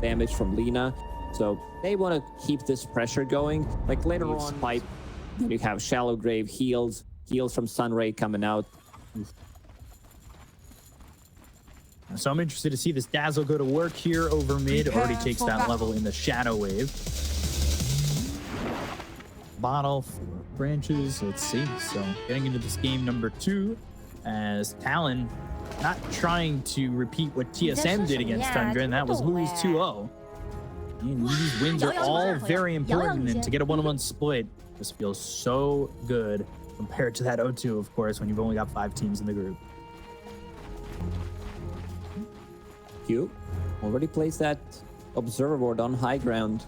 Damage from Lina, so they want to keep this pressure going. Like later on, pipe, then you have Shallow Grave heals from Sunray coming out. So I'm interested to see this Dazzle go to work here over mid. Already takes that level in the Shadow Wave. Bottle for branches. Let's see. So getting into this game number 2 as Talon not trying to repeat what TSM did against Tundra, and that was lose 2-0. And these wins are all very important, and to get a 1-1 split just feels so good compared to that 0-2, of course, when you've only got 5 teams in the group. Q already placed that observer ward on high ground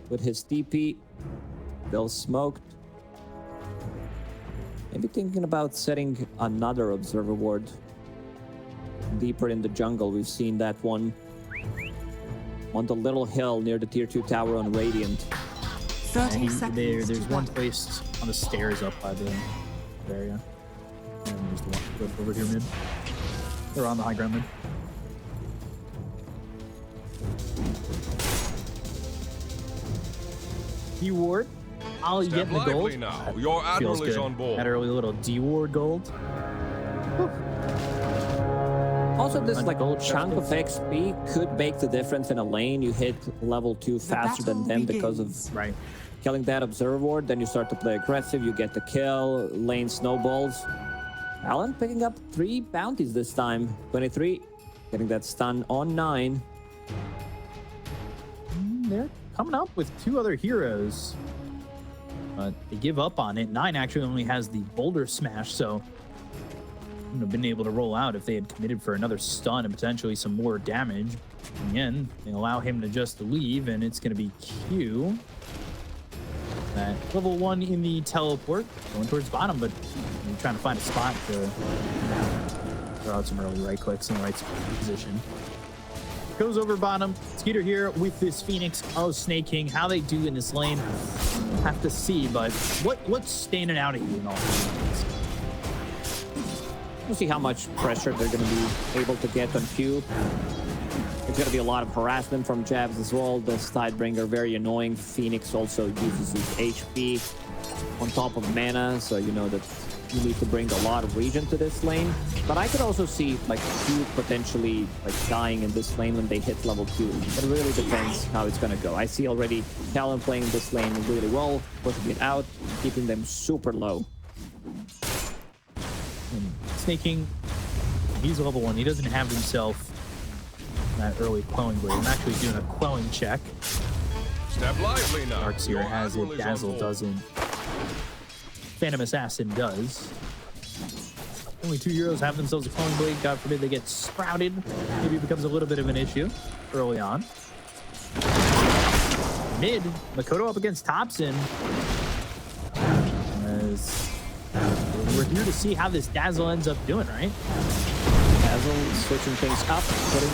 with his TP. Bill smoked. Maybe thinking about setting another observer ward deeper in the jungle. We've seen that one on the little hill near the tier 2 tower on Radiant. 30 seconds. There's one placed on the stairs up by the area. And there's the one over here mid. They're on the high ground mid. D ward. Ollie getting the gold. Now. Your admiral is on board. That early little D ward gold. Also, this like chunk of XP could make the difference in a lane. You hit level 2 faster than them because of killing that observer ward. Then you start to play aggressive. You get the kill. Lane snowballs. Talon picking up 3 bounties this time. 23. Getting that stun on 9. They're coming up with 2 other heroes. But they give up on it. 9 actually only has the boulder smash, so wouldn't have been able to roll out if they had committed for another stun and potentially some more damage. Again, they allow him to just leave, and it's going to be Q. That level 1 in the teleport, going towards bottom, but trying to find a spot to throw out some early right clicks in the right position. Goes over bottom. Skiter here with this Phoenix of Snake King. How they do in this lane, have to see, but what's standing out at you in all this? We'll see how much pressure they're going to be able to get on Q. There's going to be a lot of harassment from jabs as well. This Tidebringer, very annoying. Phoenix also uses his HP on top of mana, so you know that you need to bring a lot of regen to this lane. But I could also see like Q potentially like dying in this lane when they hit level 2. It really depends how it's going to go. I see already Talon playing this lane really well, pushing it out, keeping them super low. Snaking, he's level 1. He doesn't have himself that early quelling blade. I'm actually doing a quelling check. Step lively now. Darkseer has it, Dazzle doesn't. Phantom Assassin does. Only 2 heroes have themselves a quelling blade. God forbid they get sprouted. Maybe it becomes a little bit of an issue early on. Mid, Makoto up against Thompson. As we're here to see how this Dazzle ends up doing, right? Dazzle switching things up, putting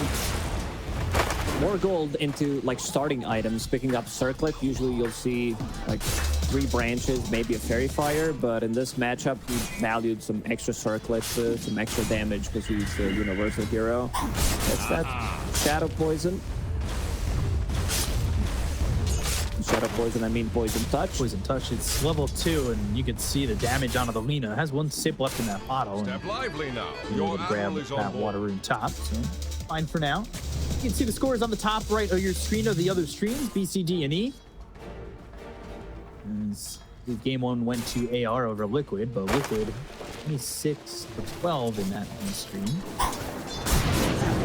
more gold into like starting items, picking up Circlet. Usually you'll see like 3 branches, maybe a Fairy Fire, but in this matchup he valued some extra Circlets, some extra damage because he's a universal hero. That's that Shadow Poison. Shadow Poison, I mean Poison Touch. Poison Touch, it's level 2, and you can see the damage onto the Lina. It has 1 sip left in that bottle. Step lively now. You're able to grab that water room top, so fine for now. You can see the scores on the top right of your screen of the other streams, B, C, D, and E. As game 1 went to AR over Liquid, but Liquid 26-12 in that one stream.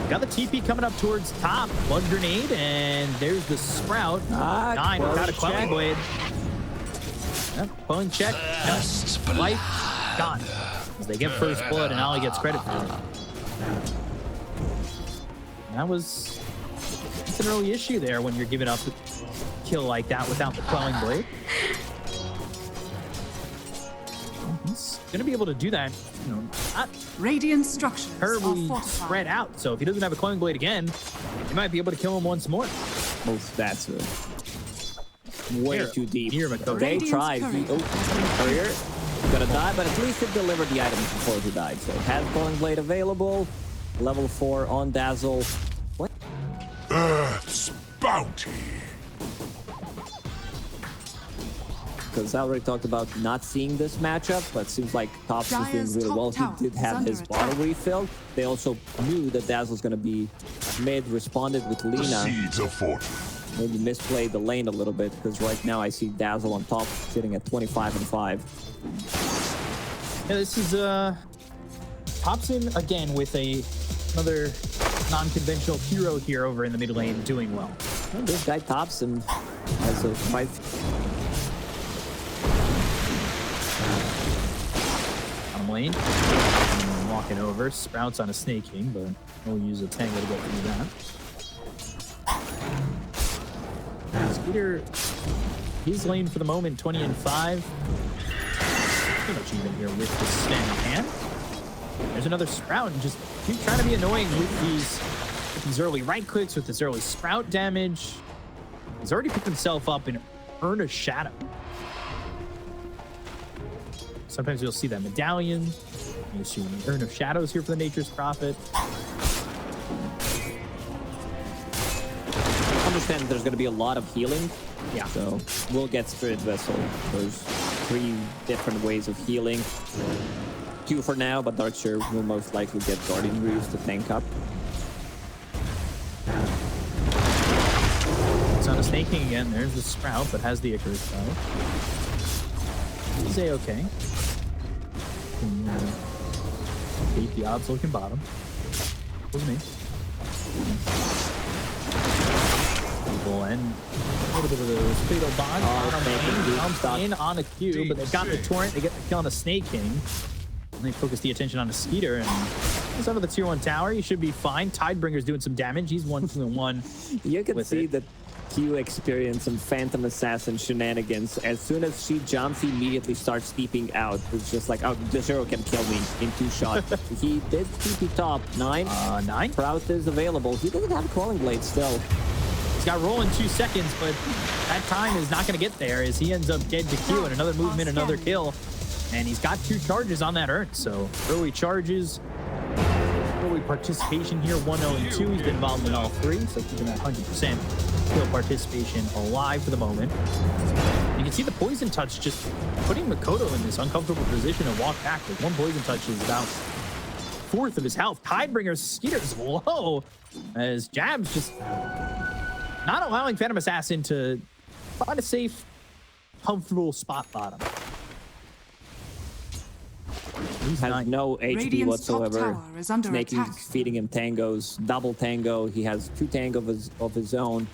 Got the TP coming up towards top. Blood Grenade, and there's the Sprout. 9, got a Quelling Blade. Yep, Quelling check. Yep. Life gone. As they get first blood, and Ollie gets credit for it. It's an early issue there when you're giving up a kill like that without the Quelling Blade. He's going to be able to do that, not Radiant structures terribly spread out. So if he doesn't have a Quelling Blade again, he might be able to kill him once more. That's way too deep. Here, They tried. Courier gonna die, but at least it delivered the items before he died. So has Quelling Blade available. Level 4 on Dazzle. What? Earth's bounty. Because I already talked about not seeing this matchup, but it seems like Tops is doing really well. He did have his bottle refilled. They also knew that Dazzle's going to be mid, responded with Lina. Seeds of fortune. Maybe misplayed the lane a little bit, because right now I see Dazzle on top, sitting at 25 and 5. Yeah, this is Tops in again with another non-conventional hero here over in the mid lane, doing well. Well, this guy Thompson has a fight. Bottom lane, walking over, Sprouts on a Snake King, but we'll use a Tango to get through that. Skiter, his lane for the moment, 20 and 5. Pretty much even here with the Sven hand. There's another Sprout, and just keep trying to be annoying with these early right clicks, with this early Sprout damage. He's already picked himself up and earned a shadow. Sometimes you'll see that medallion. You'll see an Urn of Shadows here for the Nature's Prophet. Understand there's going to be a lot of healing. Yeah. So we'll get Spirit Vessel. There's 3 different ways of healing. 2 for now, but Darkshire will most likely get Guardian Greaves to tank up. It's on a Snake King again. There's the Sprout, but has the Icarus spell. He's A-okay. Beat the odds looking bottom. Was me. And a little bit of those fatal bonds. Jumps in on a Q, but they've got the torrent. They get the kill on the Snake King. And they focus the attention on the Skiter, and he's under the tier 1 tower. He should be fine. Tidebringer's doing some damage. He's 1-1. You can see that Q experience some Phantom Assassin shenanigans. As soon as she jumps, he immediately starts steeping out. It's just like, oh, the Zero can kill me in 2 shots. He did TP top 9. 9. Prout is available. He doesn't have a Crawling Blade still. He's got roll in 2 seconds, but that time is not going to get there as he ends up dead to Q, and another movement, another kill. And he's got 2 charges on that urn, so early charges, early participation here, 1-0 and 2. He's been involved in all 3, so keeping that 100% kill participation alive for the moment. You can see the Poison Touch just putting Makoto in this uncomfortable position and walk back. With 1 Poison Touch is about 1/4 of his health. Tidebringer's Skiter's low as Jabs just not allowing Phantom Assassin to find a safe, comfortable spot bottom. He's has no HP Radiant's whatsoever. Making, attack. feeding him tangos, double tango. He has 2 tango of his own.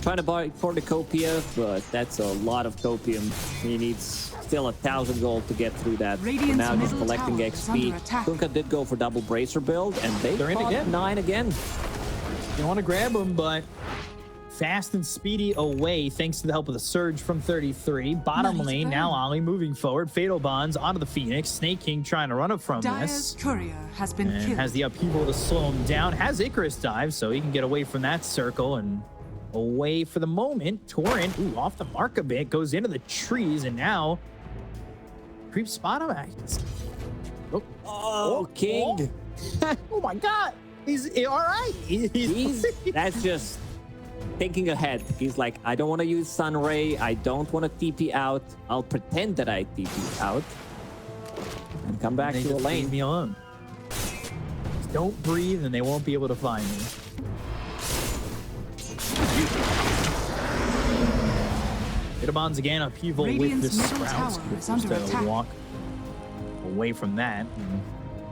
Trying to buy cornucopia, but that's a lot of copium. He needs still 1,000 gold to get through that. For now, just collecting XP. Tunka did go for double bracer build, and they're in again. 9 again. You want to grab him, but fast and speedy away thanks to the help of the Surge from 33. Bottom lane, now Ollie moving forward. Fatal Bonds onto the Phoenix. Snake King trying to run up from Dire's this. courier has been And killed. has the upheaval to slow him down. Has Icarus dive, so he can get away from that circle and away for the moment. Torrent, off the mark a bit, goes into the trees, and now creeps spot him. Oh, King. Oh my God. He's all right. He's that's just thinking ahead. He's like, I don't want to use Sun Ray. I don't want to TP out. I'll pretend that I TP out and come back to a lane. Leave me alone. Just don't breathe, and they won't be able to find me. Itabon's again upheaval with the Sprouts. Just to walk away from that.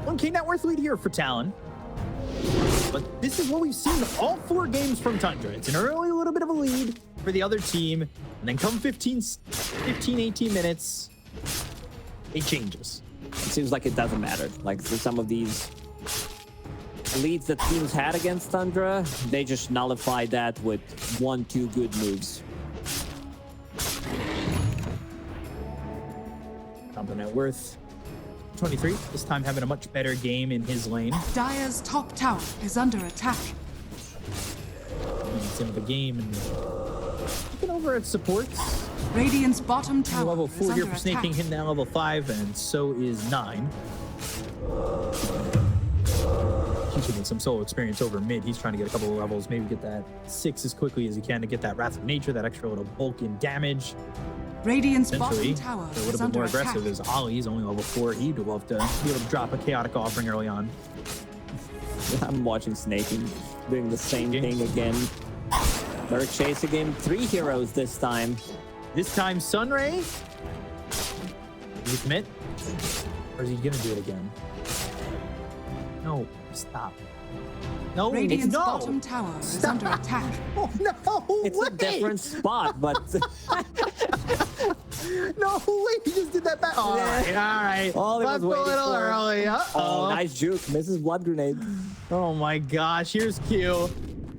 1 King net worth lead here for Talon. But this is what we've seen all 4 games from Tundra. It's an early little bit of a lead for the other team, and then come 18 minutes, it changes. It seems like it doesn't matter. Like for some of these leads that teams had against Tundra, they just nullified that with 1-2 good moves. Top of net worth 23, this time having a much better game in his lane. Dire's top tower is under attack. It's into the game and looking over at supports. Radiant's bottom tower Level is 4 here under for Snake King, attack. hitting now level 5, and so is 9. to get some solo experience over mid. He's trying to get a couple of levels, maybe get that 6 as quickly as he can to get that Wrath of Nature, that extra little bulk in damage. Radiant's Essentially, bottom tower a is little bit under more attack. aggressive as Ollie's only level 4. He'd love to be able to drop a chaotic offering early on. I'm watching Snaking doing the same thing again. They're chasing him. 3 heroes this time. This time, Sunray. Does he commit? Or is he gonna do it again? No, stop. No, Radiant's no. bottom tower is under attack. Oh, no It's way. a different spot, but No way, he just did that back. All right. All he was Left a waiting little for. early. oh, nice juke. Misses blood grenade. Oh my gosh, here's Q.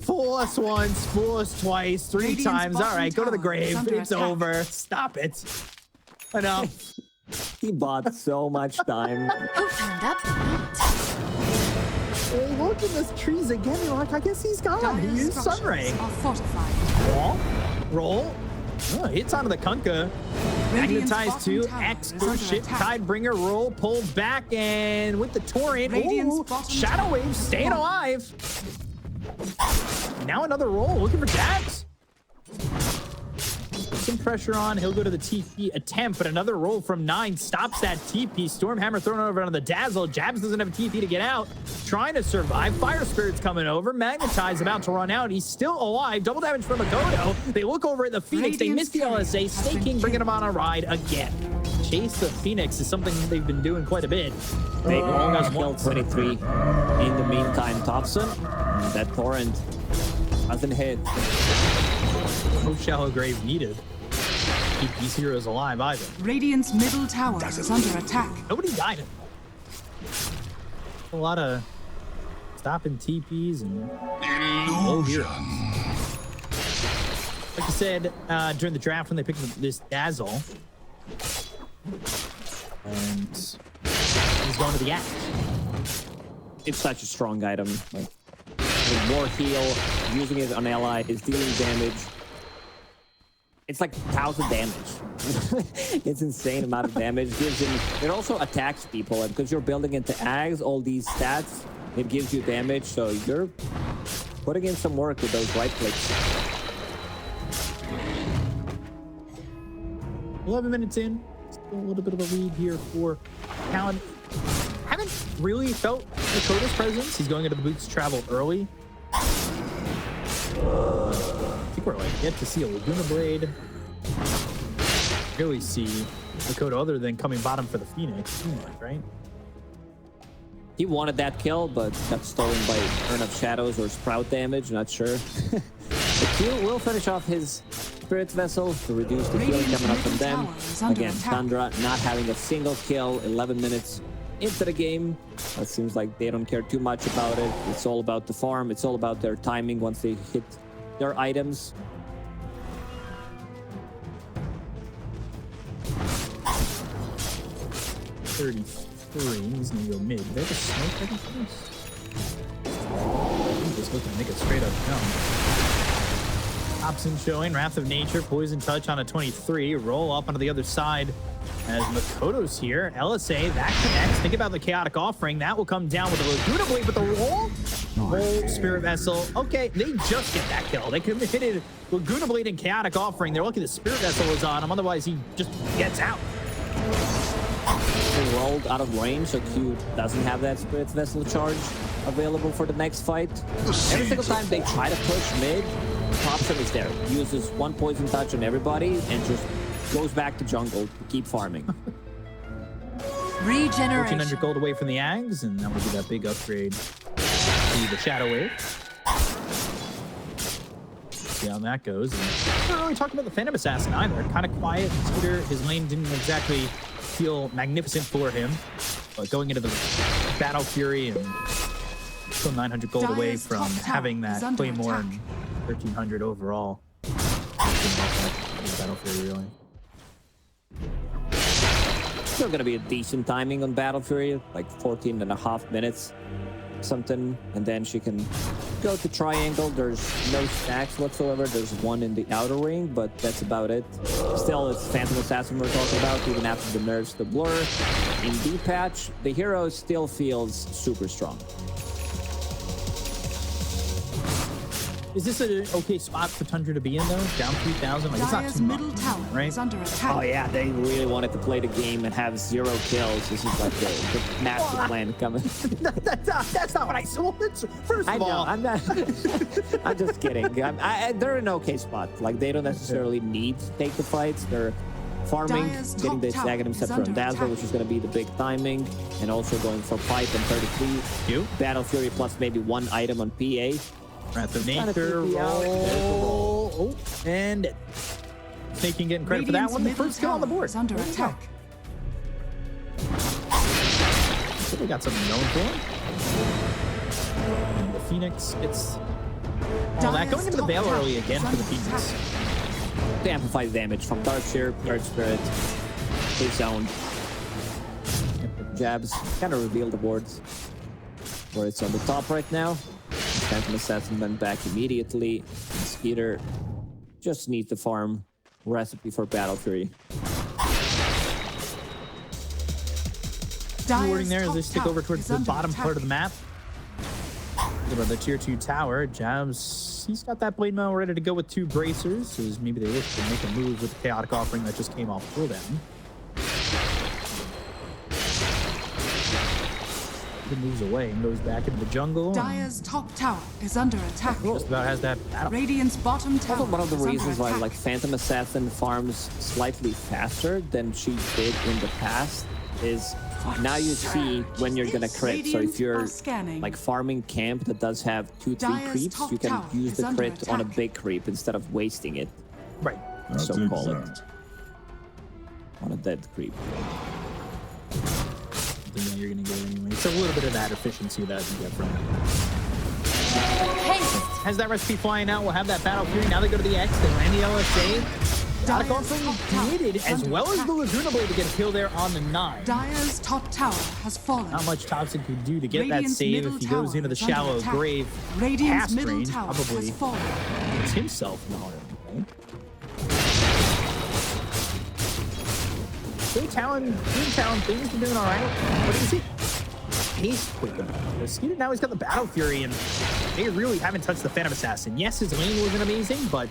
Fool us once, fool us twice, 3 Radiant's times. All bottom right, go to the tower is grave. under It's attack. over. Stop it. Enough. He bought so much time. Who turned up the heat? Hey, look at those trees again. You're like, I guess he's gone. He Dire's used structures Sunray. are fortified. Roll. Oh, hits onto the Kunkka. Radiant's Magnetized bottom 2. tower X is under ship. attack. Tidebringer roll. Pulled back. And with the Torrent. Radiant's Ooh, bottom Shadow tower Wave is staying gone. alive. Now another roll. Looking for Jax. Some pressure on. He'll go to the TP attempt, but another roll from 9 stops that TP. Stormhammer thrown over on the Dazzle. Jabs doesn't have a TP to get out. Trying to survive. Fire Spirit's coming over. Magnetize about to run out. He's still alive. Double damage from Makoto. They look over at the Phoenix. They miss the LSA. Staking, bringing him on a ride again. Chase the Phoenix is something they've been doing quite a bit. They almost killed 23. In the meantime, Thompson, that torrent doesn't hit. No shallow grave needed. Keep these heroes alive either. Radiant's middle tower is under attack. Nobody died. A lot of stopping TPs and low heroes. Like I said during the draft when they picked up this Dazzle, and he's going to the axe. It's such a strong item. Like, with more heal, using it on ally is dealing damage. It's like 1,000 damage. It's insane amount of damage. Gives him. It also attacks people, and because you're building into Ags, all these stats, it gives you damage. So you're putting in some work with those right clicks. 11 minutes in, still a little bit of a lead here for Talon. Haven't really felt Dakota's presence. He's going into the boots travel early. I think we're like yet to see a Laguna Blade. Really see Dakota other than coming bottom for the Phoenix, right? He wanted that kill, but got stolen by Urn of Shadows or Sprout damage. Not sure. The Q will finish off his Spirit's Vessel to reduce the healing coming up from them. Tower is under Again, attack. Tundra not having a single kill 11 minutes into the game. It seems like they don't care too much about it. It's all about the farm. It's all about their timing once they hit their items. He's gonna go mid. Do they have a smoke ready for this? I think just looking to make it straight up jump. Hobson showing Wrath of Nature, Poison Touch on a 23. Roll up onto the other side as Makoto's here. LSA, that connects. Think about the Chaotic Offering. That will come down with a Laguna Blade, but the roll? Roll, Spirit Vessel. Okay, they just get that kill. They committed Laguna Blade and Chaotic Offering. They're lucky the Spirit Vessel was on him. Otherwise, he just gets out. They rolled out of range, so Q doesn't have that Spirit's Vessel charge available for the next fight. Every single time they try to push mid, Thompson is there. Uses one Poison Touch on everybody and just goes back to jungle to keep farming. Regeneration. 1,400 gold away from the Ags, and that will be that big upgrade to the Shadow Wave. See how that goes. And we're not really talking about the Phantom Assassin either. Kind of quiet. Scooter, his lane didn't exactly feel magnificent for him. But going into the Battle Fury and still 900 gold away Dire's from top tower having is that under Claymore attack. and 1,300 overall. Battle Fury, really. Still gonna be a decent timing on Battle Fury, like 14.5 minutes, something, and then she can go to Triangle. There's no stacks whatsoever. There's one in the outer ring, but that's about it. Still, it's Phantom Assassin we're talking about, even after the nerfs the Blur. In D-Patch, the hero still feels super strong. Is this an okay spot for Tundra to be in, though? Down 3,000? Like, it's not Dire's too middle much, tower right? is under attack. Oh yeah, they really wanted to play the game and have 0 kills. This is like the master plan coming. That's not what I saw. First I of know, all, I'm not. I'm just kidding. They're in an okay spot. Like they don't necessarily need to take the fights. They're farming, Dire's getting top the tower second is step from under Dazzle, attack. which is going to be the big timing, and also going for fight and 33. you. Battle Fury plus maybe 1 item on PA. Wrath of Kinda Nature, creepy out. roll. Oh, and Snaking getting credit for that Radiant's one. The middle first kill on the tower board. is under There you go. attack. So we got something going for him. And the Phoenix gets all that. Dire's Going into the top Veil tower early again is for the under Phoenix. To amplify the damage from Darkseer, Dark Spirit, his own jabs. Kind of reveal the boards where it's on the top right now. Phantom Assassin went back immediately. And Skeeter just needs to farm recipe for Battle Fury. Warding there as top they stick tower over towards is the under bottom attack. part of the map. About the tier 2 tower, Jabs, he's got that blade mail ready to go with 2 bracers, as maybe they wish to make a move with the chaotic offering that just came off cooldown. He moves away and goes back into the jungle. and Dire's top tower is under attack. Just about has that battle. Radiant's bottom tower Also, one of the is under reasons why attack. like Phantom Assassin farms slightly faster than she did in the past is now you see when you're gonna crit. So if Radiant you're are scanning. like farming camp that does have 2-3 Dire's creeps, top you can tower use is the under crit on a attack. big creep instead of wasting it. Right. So I'll call take it that. on a dead creep. Then you're gonna get anyway. It's a little bit of that efficiency that you get from it. Haste. Has that recipe flying out. We'll have that Battle Fury. Now they go to the X. They land the LSA. Chaotic Dire's offering top tower needed, is as under well as attack. the Laguna Blade to get a kill there on the 9. Dire's top tower has fallen. Not much Thompson could do to get that Radiant's save middle if he goes tower into the is under shallow attack. grave. Radiant's Past middle range, tower probably has fallen. gets himself in harm. Okay. Talon, Team Talon, things are doing all right. What do you see? He's quick enough. Skeeter now he's got the Battle Fury, and they really haven't touched the Phantom Assassin. Yes, his lane wasn't amazing, but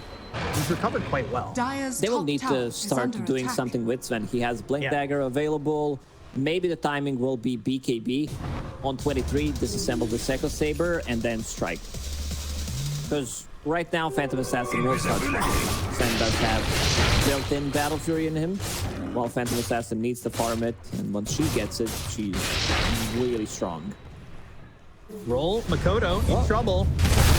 he's recovered quite well. Dire's They will top need tower to is start under doing attack. something with Sven. He has Blink Yeah. Dagger available. Maybe the timing will be BKB on 23, disassemble the Second Saber, and then strike. Because right now, Phantom Assassin will start striking. Sven does have built-in Battle Fury in him, while Phantom Assassin needs to farm it, and once she gets it, she's really strong. Roll, Makoto in trouble.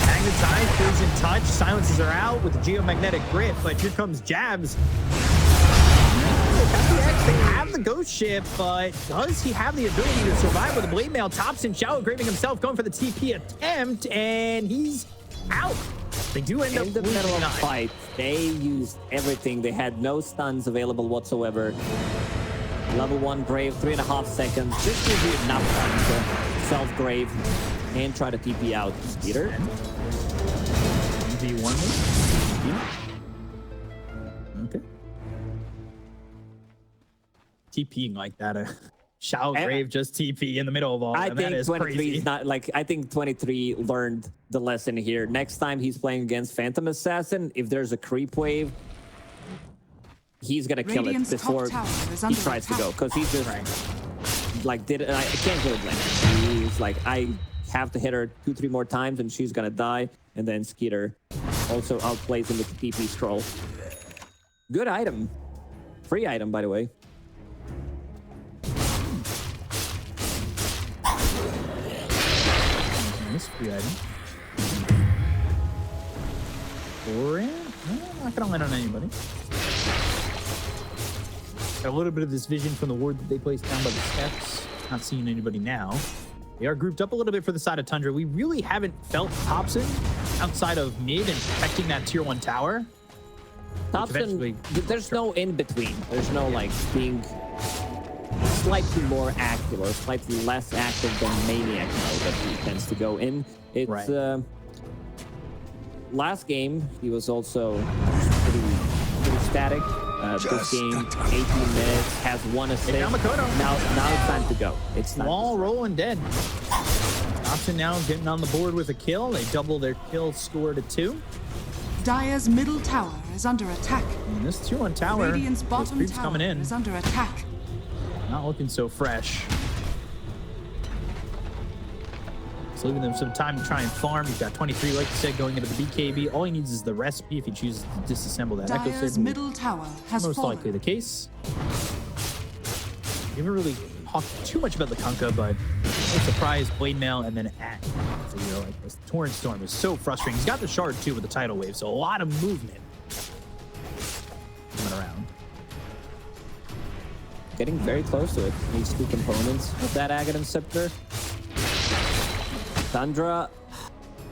Magnetized, stays in touch, silences her out with the geomagnetic grip, but here comes Jabs. They have the ghost ship, but does he have the ability to survive with a blade mail? Thompson shallow graving himself, going for the TP attempt, and he's out. They do end up In the middle losing of the 9. fight, they used everything. They had no stuns available whatsoever. Level 1 Grave, 3.5 seconds. Just gives you enough time to self-grave and try to TP out Skeeter. 1v1 Okay. TPing like that. Shallow grave, just TP in the middle of all I that. That think is 23 crazy. is not like I think 23 learned the lesson here. Next time he's playing against Phantom Assassin, if there's a creep wave, he's gonna kill it Radiant's top before tower is he under tries to attack. go. Because he's just like I can't really blame him. He's like, I have to hit her 2-3 more times and she's gonna die. And then Skeeter also outplays him with the TP scroll. Good item. Free item, by the way. Nice free item. Not gonna land on anybody. Got a little bit of this vision from the ward that they placed down by the steps. Not seeing anybody now. They are grouped up a little bit for the side of Tundra. We really haven't felt Thompson outside of mid and protecting that tier 1 tower. Thompson, eventually- there's no in between. There's no like being slightly more active or slightly less active than Maniac mode that he tends to go in. It's Right. Last game he was also pretty static. This game, 18 minutes, has 1 assist. Now Makoto. Now it's time to go. It's time. Wall rolling dead. Thompson Thompson now getting on the board with a kill. They double their kill score to 2. Dire's middle tower is under attack. And this 2-on tower, Radiant's those bottom creeps tower coming in. is under attack. Not looking so fresh. It's leaving them some time to try and farm. He's got 23, like you said, going into the BKB. All he needs is the recipe if he chooses to disassemble that Echo Dire's Signal. middle tower has Most fallen. likely the case. We haven't really talked too much about the Kunkka, but no surprise, Blade Mail, and then at a hero like this. Torrent Storm is so frustrating. He's got the shard too with the tidal wave, so a lot of movement coming around. Getting very close to it. Needs 2 components of that Aghanim Scepter. Tundra,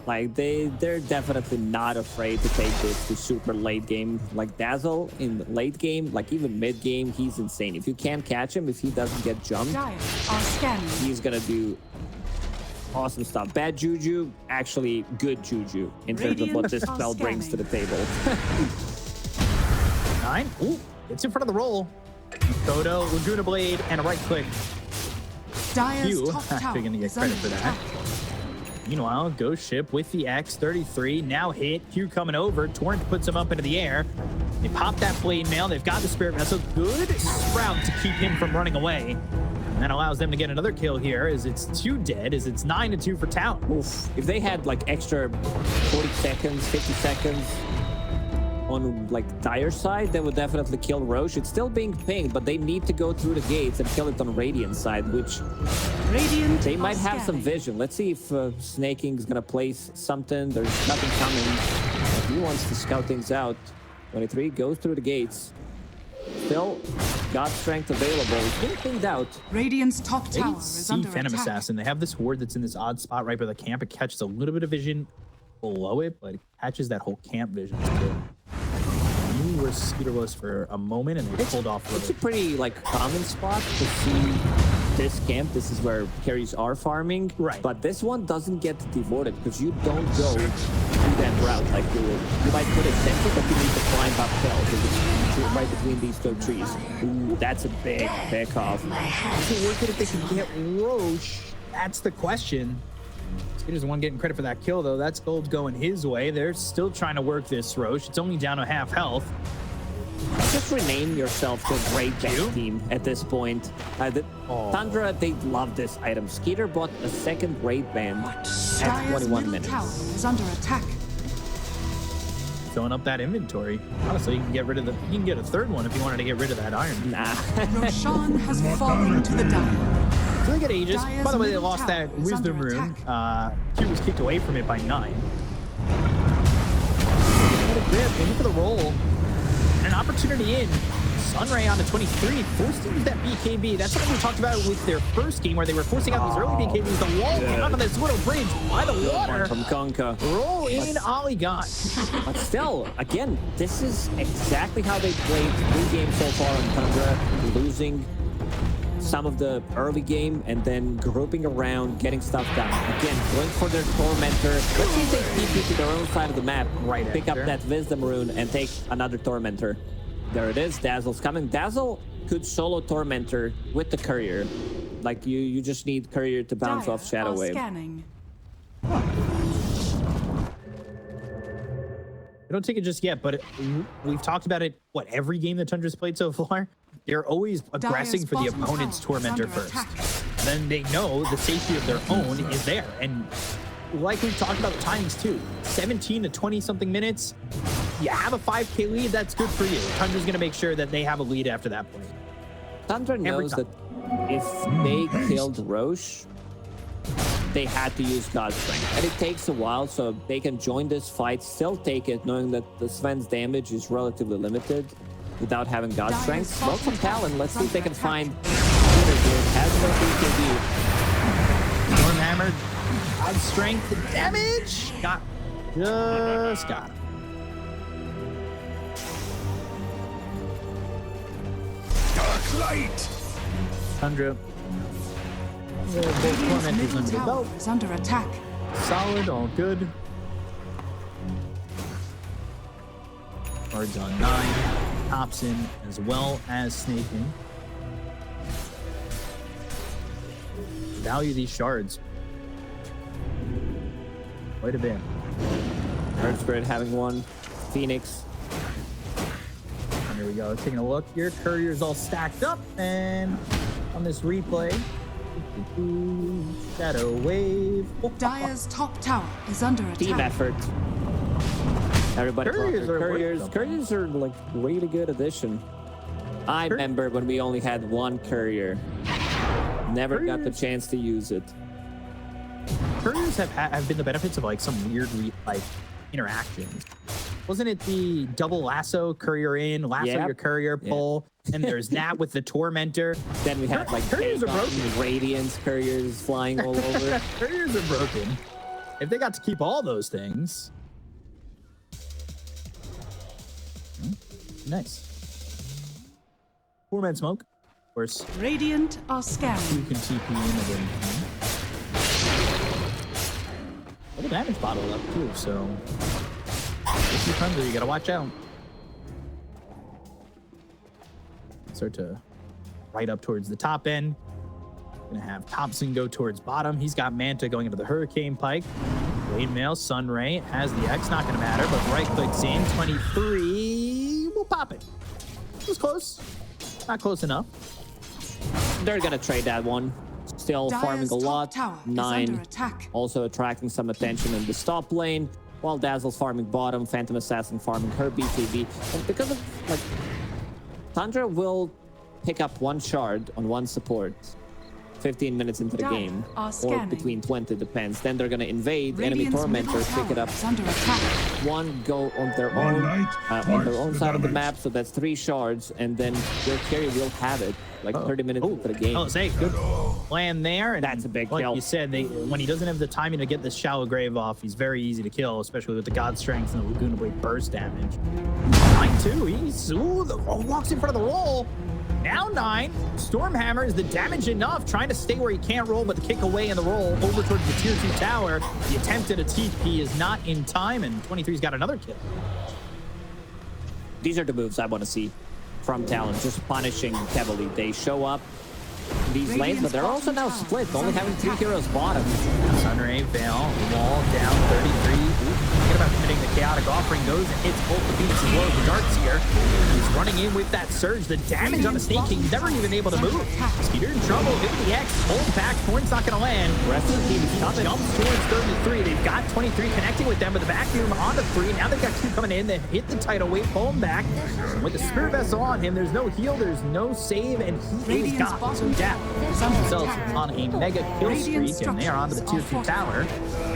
like they're definitely not afraid to take this to super late game. Like Dazzle in late game, like even mid game, he's insane. If you can't catch him, if he doesn't get jumped, Dire are scanning. he's gonna do awesome stuff. Bad juju, actually good juju in terms of what this Radiant are spell brings to the table. 9. Ooh, it's in front of the roll. Kodo, Laguna Blade, and a right click. Dire's Q, top tower actually gonna get is credit under for that. attack. Meanwhile, Ghost Ship with the X-33 now hit. Q coming over. Torrent puts him up into the air. They pop that Blade Mail. They've got the Spirit Vessel. Good sprout to keep him from running away. And that allows them to get another kill here as it's 2 dead, as it's 9-2 for Talon. Oof. If they had like extra 40 seconds, 50 seconds on like Dire side, they would definitely kill Roche. It's still being pinged, but they need to go through the gates and kill it on Radiant side, which Radiant they are might have some scanning. vision. Let's see if Snaking's gonna place something. There's nothing coming. But he wants to scout things out. 23 goes through the gates. Still got strength available. He's been pinged out. Radiant's top They tower is see under Phantom attack. Assassin. They have this ward that's in this odd spot right by the camp. It catches a little bit of vision below it, but it catches that whole camp vision too. You were Skeeterless for a moment, and they pulled off It's a really. pretty like common spot to see this camp. This is where carries are farming. Right. But this one doesn't get devoted because you don't go through that route. Like you might put a sensor, but you need to climb uphill because it's right between these 2 trees. Ooh, that's a big pick off. Is it worth it if they can get Roche? That's the question. Skeeter's the one getting credit for that kill, though. That's gold going his way. They're still trying to work this Roche. It's only down to half health. Just rename yourself to Great You? Best Team at this point. Oh. Tundra, they love this item. Skeeter bought a second raid band at Dire's 21 middle tower minutes. is under attack. Filling up that inventory. Honestly, you can get rid of you can get a third one if you wanted to get rid of that iron. Nah. Roshan has fallen to the Dire. So they get Aegis. Dire's By the way, they middle lost tower that is Wisdom under rune. attack. Q was kicked away from it by 9. What a grip, in for the roll. And an opportunity in. Sunray on the 23, forced to use that BKB. That's something we talked about with their first game where they were forcing out these early BKBs. The wall came onto this little bridge by the water. From Kunkka. Roll in, Ollie got. But still, again, this is exactly how they played 3 games so far on Tundra, losing some of the early game and then grouping around, getting stuff done. Again, going for their Tormentor. Let's see if they TP to their own side of the map, Right pick up after. that Wisdom rune and take another Tormentor. There it is, Dazzle's coming. Dazzle could solo Tormentor with the Courier. Like, you just need Courier to bounce Dire off Shadow are Wave. scanning. I don't take it just yet, but we've talked about it, every game that Tundra's played so far? They're always aggressing for the bottom opponent's tower is Tormentor under first. attack. Then they know the safety of their own is there. And like we've talked about the timings too, 17 to 20 something minutes, you have a 5K lead, that's good for you. Tundra's going to make sure that they have a lead after that point. Tundra knows time. that if they killed Roche, they had to use God's Strength. And it takes a while, so they can join this fight, still take it, knowing that the Sven's damage is relatively limited without having God's Dire's Strength. bottom Welcome Talon. tower Let's is see if they under can attack. find Peter here. Has no BKB. Storm Hammer, God's strength, the damage, got him. Dark light! Tundra. The Radiant's Torment is middle under the tower belt. is under attack. Solid, all good. Cards on 9. Thompson as well as Snaking. Value these shards. Quite a bit. Earth Spirit having one. Phoenix. And here we go. Taking a look here. Courier's all stacked up. And on this replay, Shadow Wave. Dire's top tower is under attack. Team effort. Everybody. Couriers Couriers are like really good addition. I remember when we only had one courier. Never got the chance to use it. Couriers have been the benefits of like some weird like interactions. Wasn't it the double lasso, courier in, lasso your courier, pull, and there's that with the tormentor. Then we had like couriers are broken. Radiance couriers flying all over. Couriers are broken. If they got to keep all those things. Nice. 4-man smoke. Of course, Radiant are you scanning. can TP in again. Little damage bottle up too, so if you're hungry, you gotta watch out. Start to right up towards the top end. Gonna have Thompson go towards bottom. He's got Manta going into the Hurricane Pike. Blade Mail, Sunray has the X, not gonna matter, but right clicks in. 23. We'll pop it. It was close. Not close enough. They're gonna trade that one. Still farming Dire's a top lot. tower is 9. under attack. Also attracting some attention in the stop lane. While Dazzle's farming bottom, Phantom Assassin farming her BKB. And because of like Tundra will pick up one shard on one support 15 minutes into the Dire game. are Or scanning. between 20, depends. Then they're gonna invade. Enemy Radiant's middle tormentors pick it tower up. is under attack. One go on their One own light, on twice their own the side of the damage. map, so that's 3 shards, and then your carry will have it like 30 minutes into the game. Oh, say good plan there. And That's a big like kill. you said, when he doesn't have the timing to get this shallow grave off, he's very easy to kill, especially with the God Strength and the Laguna Blade burst damage. 9-2, he's walks in front of the roll. Now 9. Stormhammer is the damage enough, trying to stay where he can't roll, but the kick away in the roll over towards the tier 2 tower. The attempt at a TP is not in time, and 23's got another kill. These are the moves I want to see from Talon, just punishing heavily. They show up in these lanes, but they're also now split, only having 3 heroes bottom. Sunray, Veil, wall down 33. Thinking about committing the chaotic offering, goes and hits both the beats as well as the darts here. He's running in with that surge. The damage on the Snake King, he's never even able to move. Skiter in trouble, hitting the X, hold back, Thorn's not gonna land. Rest of the team is coming. Jumps towards 33. They've got 23 connecting with them, but the vacuum onto 3. Now they've got 2 coming in. They hit the tidal wave, pull him back. And with the Spirit Vessel on him, there's no heal, there's no save, and he is gone. So Dap themselves on a mega kill streak, and they are onto the tier 2 tower.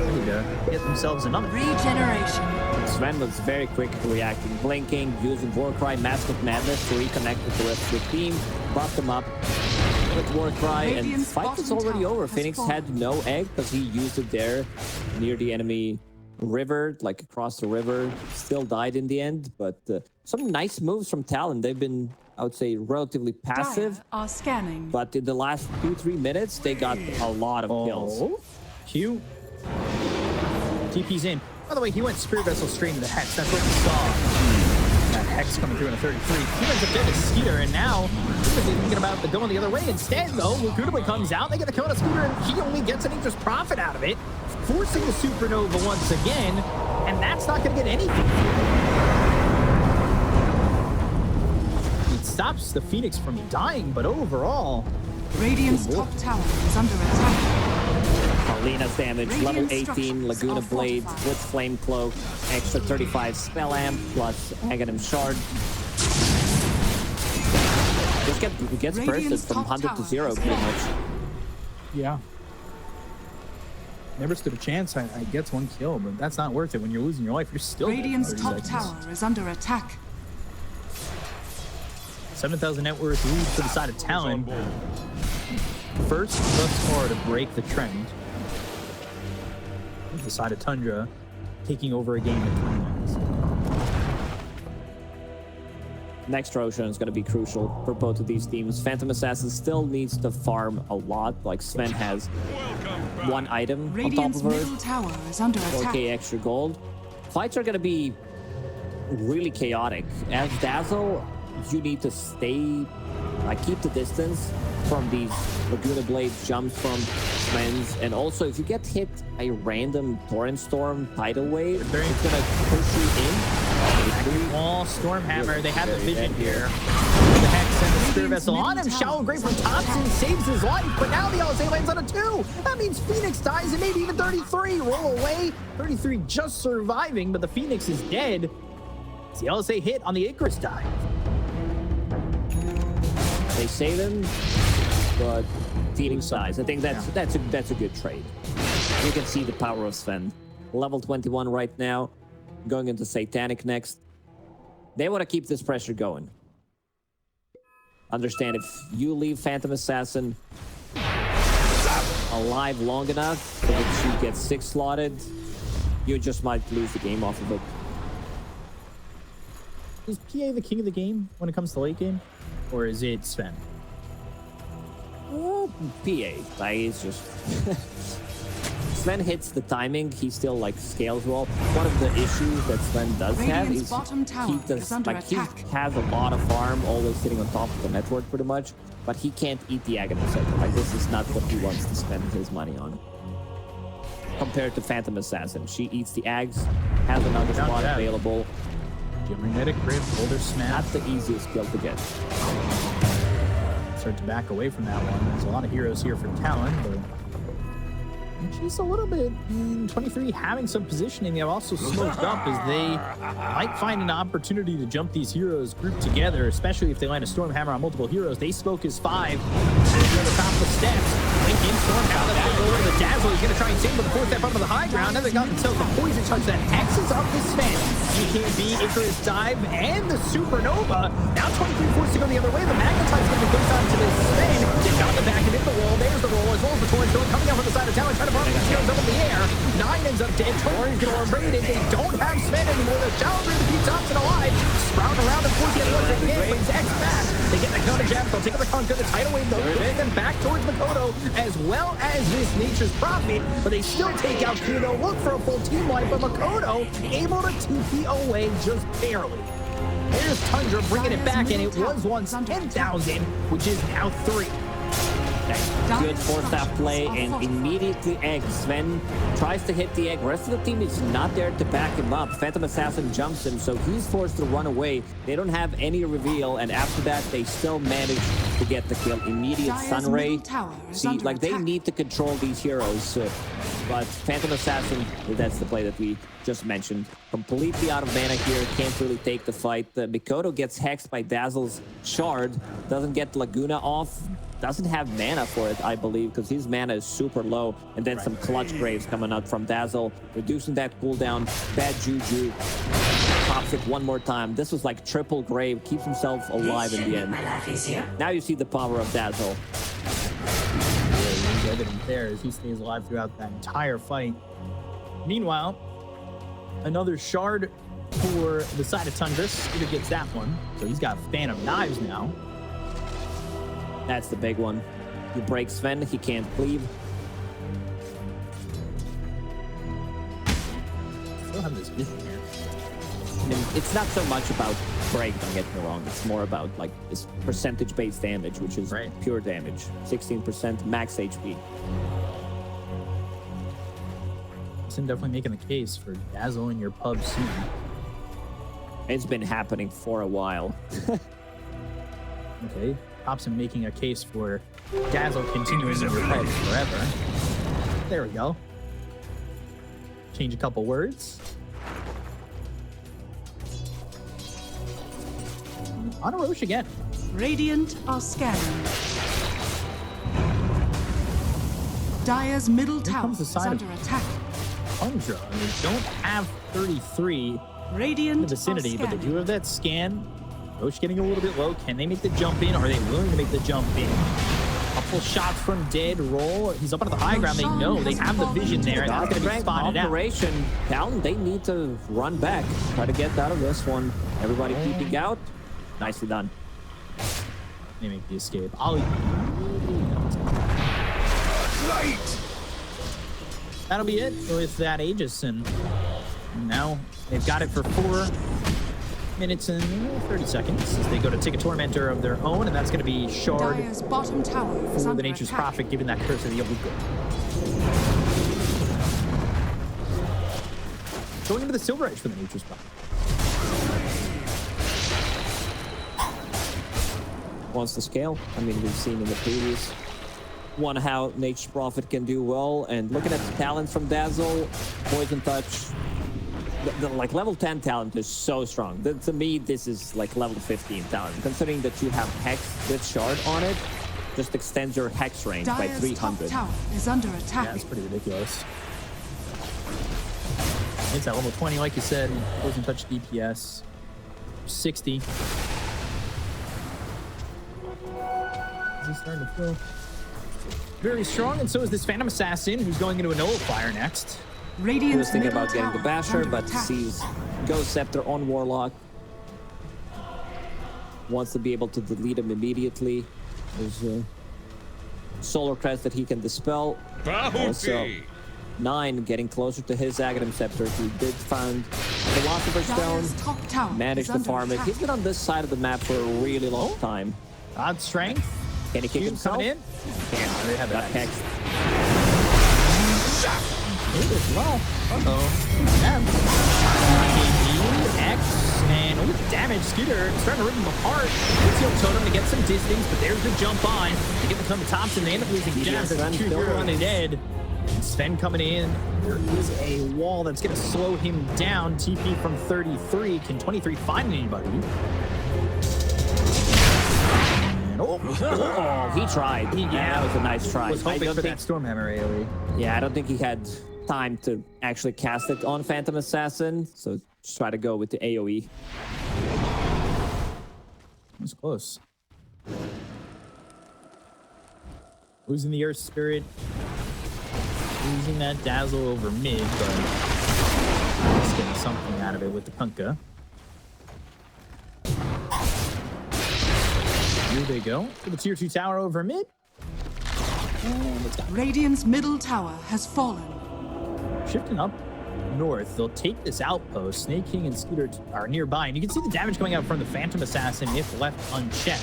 Ready to get themselves another. Regeneration. Sven was very quick reacting, blinking, using Warcry, Mask of Madness to reconnect with the rest of the team, buffed them up with Warcry, and Radiant's fight was bottom already tower over. has Phoenix fallen. had no egg because he used it there near the enemy river, like across the river. Still died in the end, but some nice moves from Talon. They've been, I would say, relatively passive, Dire are scanning. but in the last 2-3 minutes, they got a lot of kills. Oh, Q. TP's in. By the way, he went Spirit Vessel straight into the Hex. That's what we saw. That Hex coming through in a 33. He ends up getting a Skiter, and now he's thinking about going the other way. Instead, though, Laguna Blade comes out. They get a kill on a Skiter, and he only gets an interest profit out of it, forcing the Supernova once again, and that's not going to get anything. It stops the Phoenix from dying, but overall, Radiant's top tower is under attack. Paulina's damage, Radiant level 18, structures Laguna are Blade fortified. with Flame Cloak, extra 35 Spell Amp, plus Aghanim Shard. Just gets bursted Radiant's from top 100 to tower 0 is pretty fallen. much. yeah. Never stood a chance. I gets 1 kill, but that's not worth it when you're losing your life. You're still dead in Radiant's 30 top seconds. tower is under attack. 7,000 net worth lead to the side of Talon. First thus far to break the trend. The side of Tundra taking over a game in 20 minutes. Next Roshan is going to be crucial for both of these teams. Phantom Assassin still needs to farm a lot. Like Sven has 1 item Radiant's on top of middle her, tower is under attack. 4k extra gold. Fights are going to be really chaotic. As Dazzle, you need to stay, keep the distance, from these Laguna Blade jumps from Sven's. And also, if you get hit a random Torrent Storm tidal wave, it's gonna push you in. Wall, Stormhammer, they have the vision here. The Hex and the Spear Vessel on him. Shallow Grave from Thompson saves his life, but now the LSA lands on a 2. That means Phoenix dies and maybe even 33. Roll away. 33 just surviving, but the Phoenix is dead. It's the LSA hit on the Icarus dive. They save him, but Phoenix dies. I think that's a good trade. You can see the power of Sven. Level 21 right now, going into Satanic next. They want to keep this pressure going. Understand, if you leave Phantom Assassin alive long enough so that she gets 6 slotted, you just might lose the game off of it. Is PA the king of the game when it comes to late game? Or is it Sven? PA. Like, it's just... Sven hits the timing, he still like scales well. One of the issues that Sven does have is he has a lot of farm, always sitting on top of the network pretty much, but he can't eat the Aghanim Scepter. Like, this is not what he wants to spend his money on. Compared to Phantom Assassin, she eats the Ags, has another spot available. Magnetic Grip, Boulder Smash. Not the easiest skill to get. Start to back away from that one. There's a lot of heroes here for Talon, but she's a little bit 23 having some positioning. They're also smoked up as they might find an opportunity to jump these heroes grouped together, especially if they land a Stormhammer on multiple heroes. They smoke as 5. They're the top of the steps. Linking Stormhammer over the Dazzle. He's going to try and save with the 4th step up to the high ground. Now they got themselves the poison touch that X's up this Sven. GKB, Icarus dive, and the Supernova. Now 23 forced to go the other way. The Magnetize going to go down to this Sven. They got the back and hit the wall. There's the roll, as well as the Torrent Storm coming out from the side of Talon, trying to bomb the shields up in the air. 9 ends up dead. Torrent's going to raid it. They don't have Sven anymore. The Challenger to keep Thompson alive. Sprout around and force the other ones they can, but he's X back. They get the counter jab. They'll take out the Conquer. The tidal wave, though, bring them back towards Makoto, as well as this Nature's Prophet, but they still take out Kuno. Look for a full team wipe, but Makoto able to TP away just barely. There's Tundra bringing it back, and it was once 10,000, which is now 3. Good 4-staff play, and immediately egg. Sven tries to hit the egg. Rest of the team is not there to back him up. Phantom Assassin jumps him, so he's forced to run away. They don't have any reveal, and after that, they still manage to get the kill. Immediate Sunray. See, like, they need to control these heroes, but Phantom Assassin, that's the play that we just mentioned. Completely out of mana here, can't really take the fight. Mikoto gets hexed by Dazzle's Shard, doesn't get Laguna off. Doesn't have mana for it, I believe, because his mana is super low. And then some clutch graves coming out from Dazzle, reducing that cooldown. Bad juju. Pops it one more time. This was like triple grave. Keeps himself alive in the end. Now you see the power of Dazzle. There's evidence there as he stays alive throughout that entire fight. Meanwhile, another shard for the side of Tundra. Skiter gets that one. So he's got Phantom Knives now. That's the big one. He breaks Sven, he can't cleave. Still have this vision here. And it's not so much about break, don't get me wrong. It's more about like this percentage-based damage, which is pure damage. 16% max HP. I'm definitely making the case for Dazzle in your pub soon. It's been happening for a while. Okay. Thompson making a case for Dazzle continuing in your pubs forever. There we go. Change a couple words. On a Roche again. Radiant are scanning. Dire's middle tower is under attack. Tundra, they don't have 33 Radiant in the vicinity, but they do have that scan. Roche getting a little bit low. Can they make the jump in? Are they willing to make the jump in? Couple shots from dead. Roll. He's up onto the high ground. They know. They have the vision there. And that's going to be spotted out. Operation. Talon, they need to run back. Try to get out of this one. Everybody peeking out. Nicely done. They make the escape. Light. That'll be it with that Aegis. And now they've got it for 4. minutes and 30 seconds as they go to take a Tormentor of their own, and that's going to be Shard Dire's bottom tower is for under the Nature's attack. Prophet, given that Curse of the Oblique. Going into the Silver Edge for the Nature's Prophet. Wants to scale. I mean, we've seen in the previous one how Nature's Prophet can do well. And looking at the talents from Dazzle, Poison Touch, the like level 10 talent is so strong. To me, this is like level 15 talent. Considering that you have Hex with Shard on it, just extends your Hex range by Dire's 300. top tower is under attack. Yeah, it's pretty ridiculous. It's at level 20, like you said. Poison Touch DPS. 60. Is he starting to feel very strong? And so is this Phantom Assassin, who's going into a Nullifier next. He Radiant's was thinking middle about getting the tower Basher, under but attack. sees Ghost Scepter on Warlock. Wants to be able to delete him immediately. There's a Solar Crest that he can dispel. Also, 9 getting closer to his Aghanim Scepter. He did find the Philosopher's Stone. Dire's top tower Managed is to under farm it. attack. He's been on this side of the map for a really long time. Odd strength. Can he kick Cube himself? coming in. Can't. They have Got that. hexed. Move as well. Uh-oh. X, and oh, damage. Skiter starting to rip him apart. Seal Totem to get some distance, but there's the jump on to get the come to Thompson. They end up losing Yeah, Jazz. Sven Two still hero running. dead. Sven coming in. There is a wall that's going to slow him down. TP from 33. Can 23 find anybody? And oh, Oh, he tried. Yeah. That was a nice try. was I hoping don't for think, that Stormhammer AoE. yeah, I don't think he had time to actually cast it on Phantom Assassin. So just try to go with the AoE. That's close. Losing the Earth Spirit. Losing that Dazzle over mid, but just getting something out of it with the Kunkka. Here they go. For the tier 2 tower over mid. And it's gone. Radiant's middle tower has fallen. Shifting up north, they'll take this outpost. Snake King and Scooter are nearby, and you can see the damage coming out from the Phantom Assassin if left unchecked.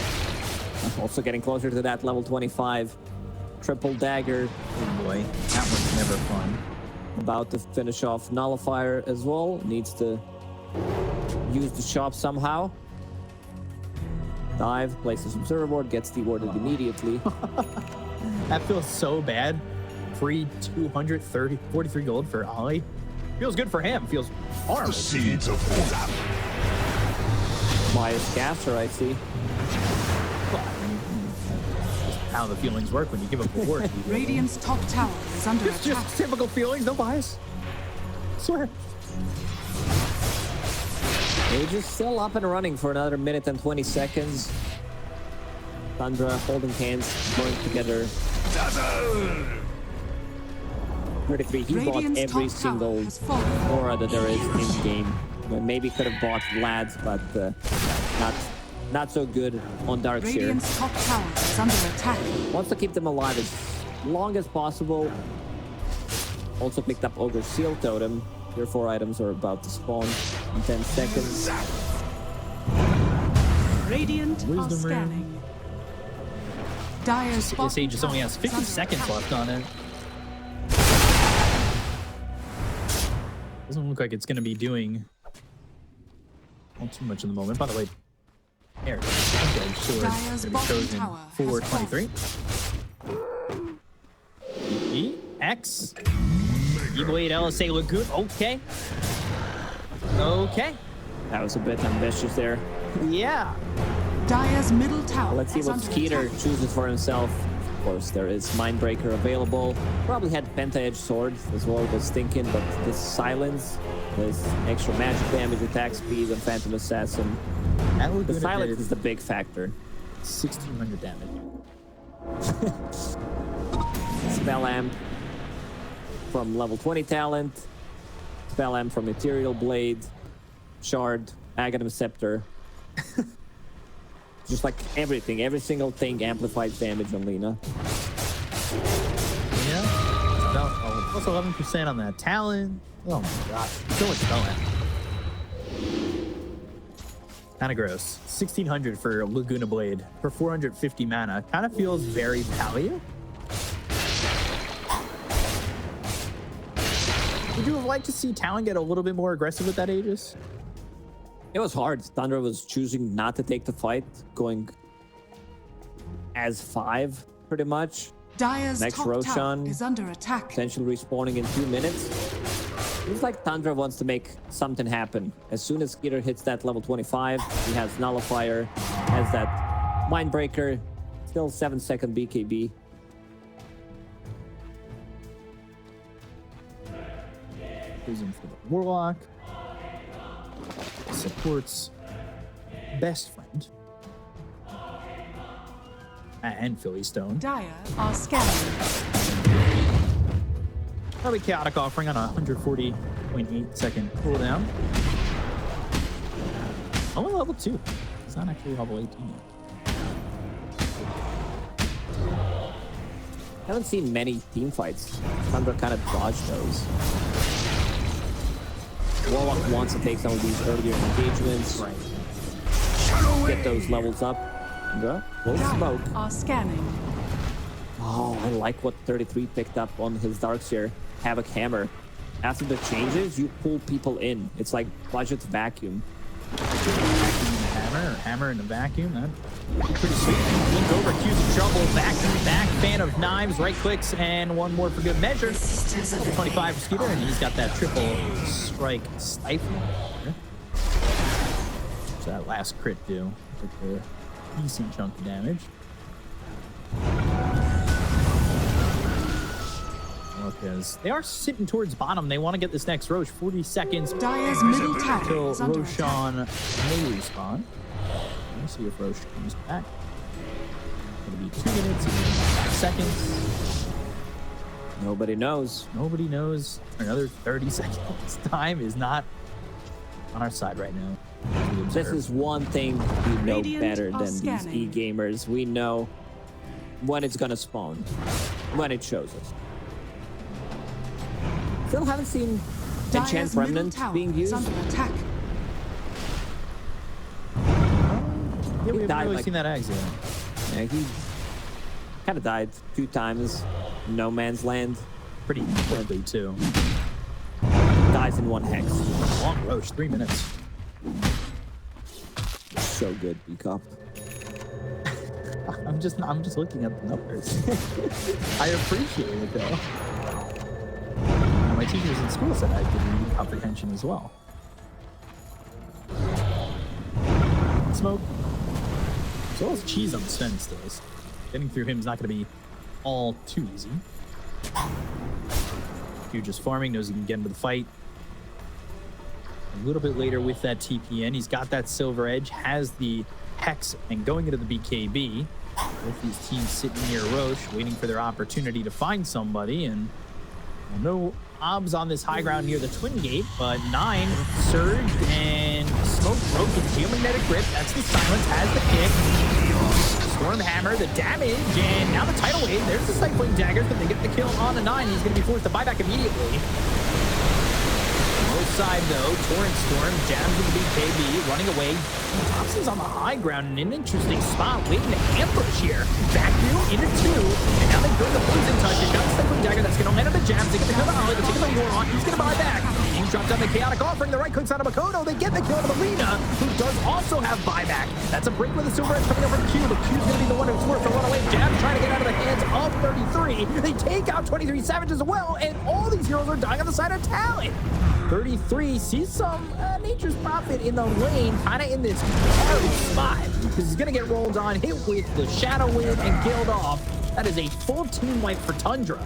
Also getting closer to that level 25. Triple dagger. Oh boy, that one's never fun. About to finish off Nullifier as well. Needs to use the shop somehow. Dive, places observer board, gets dewarded immediately. That feels so bad. Free 43 gold for Ollie. Feels good for him. Feels horrible. The seeds of Odin. Myers Gasser, I see. Well, I mean, just how the feelings work when you give up a word. Radiant's top tower is under It's attack. just typical feelings, no bias. Swear. Age is still up and running for another minute and 20 seconds. Tundra holding hands, going together. Dazzle! 33. He bought Radiant's every top single tower has fallen. aura that there is in game. Maybe could have bought Vlad's, but not so good on Darkseer. Radiant's top tower is under attack. Wants to keep them alive as long as possible. Also picked up Ogre Seal Totem. Your 4 items are about to spawn in 10 seconds. Radiant are Wisdom Ring. scanning. Dire's This bottom age just only tower has is 50 under seconds attack. left on it. Doesn't look like it's going to be doing all too much in the moment. By the way, there it is. Okay, sure. Dire's Gonna be bottom chosen tower for has 23. E, X. E-Blade, LSA Lagoon. Okay. Okay. That was a bit ambitious there. Yeah. Dire's middle tower Let's see is what under Skeeter attack. chooses for himself. Of course, there is Mindbreaker available. Probably had Penta-Edge Sword as well, was thinking, but this Silence, this extra magic damage, attack speed, and Phantom Assassin. That would The Silence is the big factor. 1,600 damage. Spell Amp from level 20 talent. Spell Amp from Ethereal Blade. Shard, Aghanim Scepter. Just like everything, every single thing amplifies damage on Lena. Yeah. About plus 11% on that Talon. Oh my gosh. So much spell amp. Kind of gross. 1600 for Laguna Blade for 450 mana. Kind of feels very value. Would you have liked to see Talon get a little bit more aggressive with that Aegis? It was hard. Tundra was choosing not to take the fight, going as 5 pretty much. Dire's Next top tower Roshan, is under attack. potentially respawning in 2 minutes. Seems like Tundra wants to make something happen. As soon as Skiter hits that level 25, he has Nullifier, has that Mindbreaker, still 7-second BKB. Choosing for the Warlock. Supports best friend. And Philly Stone. Dire are scanning. Probably Chaotic Offering on a 140.8 second cooldown. Only level 2. It's not actually level 18 yet. Haven't seen many team fights. Tundra kind of dodged those. Warlock wants to take some of these earlier engagements. Right. Get those levels up. Tundra, full smoke. Dire are scanning. Oh, I like what 33 picked up on his Darkseer. Havoc Hammer. After the changes, you pull people in. It's like budget vacuum. Hammer or hammer in the vacuum. That'd be pretty sweet. Link over, Q's in trouble. Back fan of knives, right clicks, and one more for good measure. 25 for Skiter, and he's got that triple strike stifle. So that last crit do. Took a decent chunk of damage. Because they are sitting towards bottom. They want to get this next Roche. 40 seconds. Dire's middle tower Until is under attack. Roshan may respawn. Let's see if Roche comes back. It'll be 2 minutes and 5 seconds. Nobody knows. Nobody knows. Another 30 seconds. Time is not on our side right now. We This observe. is one thing we know Radiant better are than these scanning. e-gamers. We know when it's gonna spawn, when it shows us. Still haven't seen Enchant Dire's middle Remnant tower being is used. under attack. Yeah, we haven't died really like- seen that axe yet. Yeah, he kind of died 2 times. No Man's Land. Pretty quickly, too. Dies in 1 hex. Long Roche, 3 minutes. So good, Peacock. I'm just looking at the numbers. I appreciate it, though. My teachers in school said I did reading comprehension as well. Smoke. As well as cheese on Sven still. Getting through him is not going to be all too easy. Hugh just farming, knows he can get into the fight. A little bit later with that TPN, he's got that silver edge, has the Hex, and going into the BKB. Both these teams sitting near Roche, waiting for their opportunity to find somebody, and no obs on this high ground near the Twin Gate, but 9 surged and Smoke broke with Geomagnetic Grip. That's the silence, has the kick. Storm Hammer, the damage, and now the tidal wave. There's the Cycling Daggers, but they get the kill on the 9. He's going to be forced to buy back immediately. Low side though, Torrent Storm jams with the BKB, running away. Thompson's on the high ground in an interesting spot, waiting to ambush here. Vacuum into 2, and now they bring the poison touch. They've got the Cycling Dagger that's going to land on the jams. They get the kill on the Ollie, they take the Warlock. He's going to buy back. He's dropped down the Chaotic Offering, the right clicks out of Makoto. They get the kill of Alina, who does also have buyback. That's a break with the Silver Edge coming over to Q, but Q's going to be the one who's forced to run away. Jam trying to get out of the hands of 33. They take out 23 Savage as well, and all these heroes are dying on the side of Talon. 33 sees some Nature's Prophet in the lane, kind of in this hard spot, because he's going to get rolled on, hit with the Shadow Wind, and killed off. That is a full team wipe for Tundra.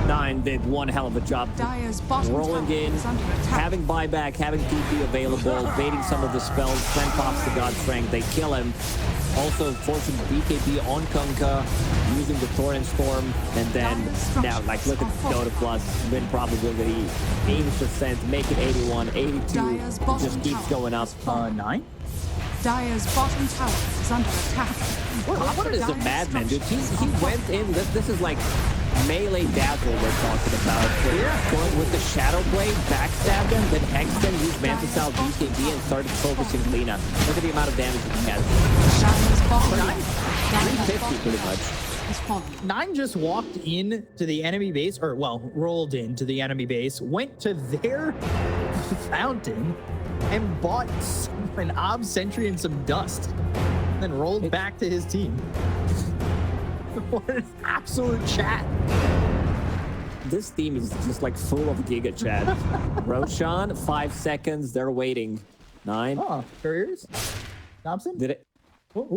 9 did one hell of a job Dire's bottom rolling tower in, is under attack. having buyback, having TP available, baiting some of the spells. Then pops the God Strength. They kill him. Also forcing BKB on Kunkka, using the Torrent Storm, and then now, like, look at Dota Plus win probability, 80%, make it 81, 82. Dire's It bottom just keeps tower going up. 9? Dire's bottom tower is under attack. What is a madman, dude? He went in. This is like melee dazzle we're talking about. So going with the Shadow Blade, backstab them, then Hex them, use Mantis Style BKB, and started focusing Lina. Look at the amount of damage he has. Shadows falling. 350 pretty much. Is falling. Nine just walked in to the enemy base, or well, rolled into the enemy base, went to their fountain, and bought an Ob Sentry and some dust, then rolled back to his team. What an absolute chat. This team is just like full of Giga Chat. Roshan, 5 seconds, they're waiting. 9. Oh, careers? Thompson? Did it?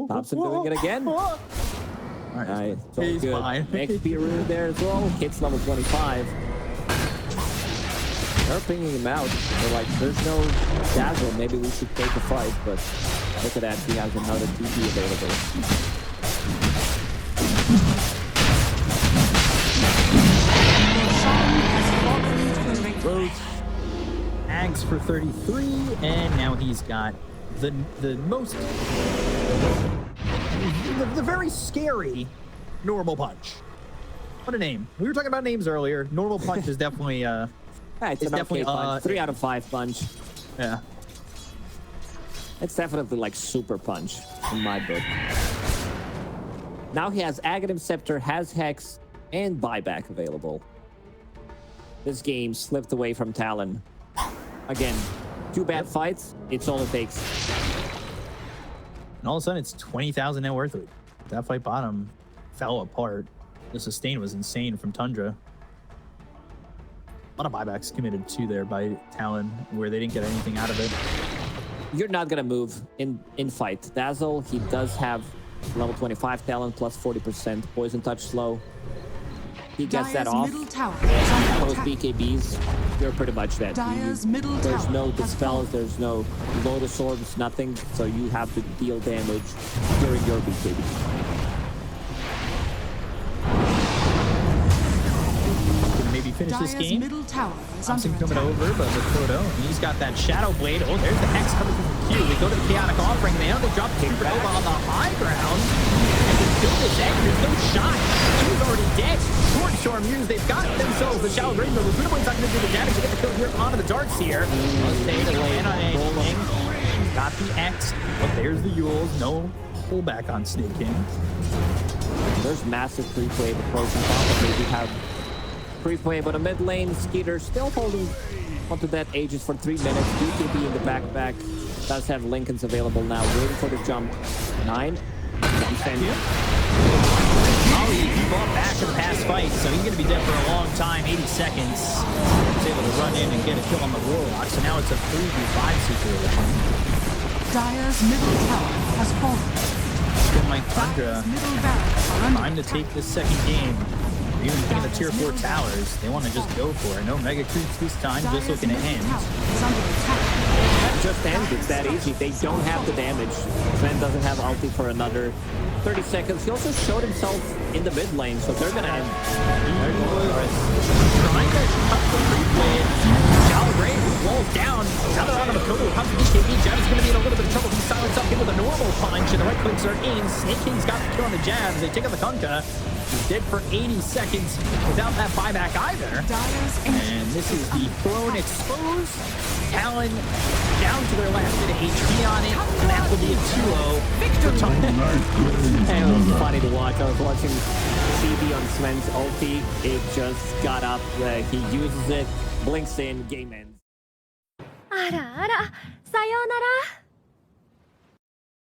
Thompson doing it again. All right, Nice. So he's good. fine. XP rune there as well. Hits level 25. They're pinging him out. They're like, there's no dazzle. Maybe we should take a fight. But look at that. He has another TP available. Rose Ags for 33, and now he's got the most the very scary normal punch. What a name! We were talking about names earlier. Normal punch is definitely Yeah, it's an definitely okay punch. 3 out of 5 punch. yeah. It's definitely like super punch in my book. Now he has Aghanim Scepter, has Hex, and Buyback available. This game slipped away from Talon. Again, 2 bad fights, it's all it takes. And all of a sudden, it's 20,000 net worth. That fight bottom fell apart. The sustain was insane from Tundra. A lot of buybacks committed too there by Talon, where they didn't get anything out of it. You're not gonna move in fight. Dazzle, he does have level 25 Talon plus 40% poison touch slow. He gets that Dire's off. middle tower is under Those attack. BKBs, you're pretty much dead. Dire's middle There's tower no has dispels, fallen. there's no Lotus Orbs, nothing. So you have to deal damage during your BKB. Can maybe finish this Dire's game. middle tower is Thompson under coming attack. over, but with Kodo, he's got that Shadow Blade. Oh, there's the Hex coming through the queue. We go to the Chaotic Offering. They only drop Supernova on the high ground. And to kill this egg, there's no shot. He's already dead. Sword Storm used. They've got themselves the Shadow Blade, but Laguna Blade's not going to do the damage to get the kill here onto the darts here. Must stay to land on anything. He's got the X, but there's the Yules. No pullback on Snake King. There's massive pre-play approaching top, but they do have pre-play, but a mid lane skiter still holding onto that Aegis for 3 minutes. BKB in the backpack does have Lincolns available now, waiting for the jump. 9. Ollie, he fought back in the past fight, so he's going to be dead for a long time. 80 seconds. He's able to run in and get a kill on the Warlock, so now it's a 3v5 situation. Dire's middle tower has fallen. Looking like Tundra, Middle barracks are under time to attack. take this second game. Even taking the tier 4 towers, they want to just go for it. No mega creeps this time, just Dire's looking to middle end. tower is under attack. That just ends. It's that easy. They don't have the damage. Sven doesn't have ulti for another 30 seconds. He also showed himself in the mid lane, so they're going to end. Trying to cut the replay. Shadow Blade walls down. Now they're on the Makoto. Comes to BKB. Jab's going to be in a little bit of trouble. He's silenced up with a normal punch, and the right clicks are in. Snake King's got the kill on the Jabs. They take out the Kunkka. He's dead for 80 seconds without that buyback either. Dire's ancient And this is the throne exposed. Talon down to their last bit of HP on it. And that will be a 2-0 for Tundra. And it was funny to watch. I was watching CB on Sven's ulti. It just got up. He uses it, blinks in, game ends. あらあら、さようなら。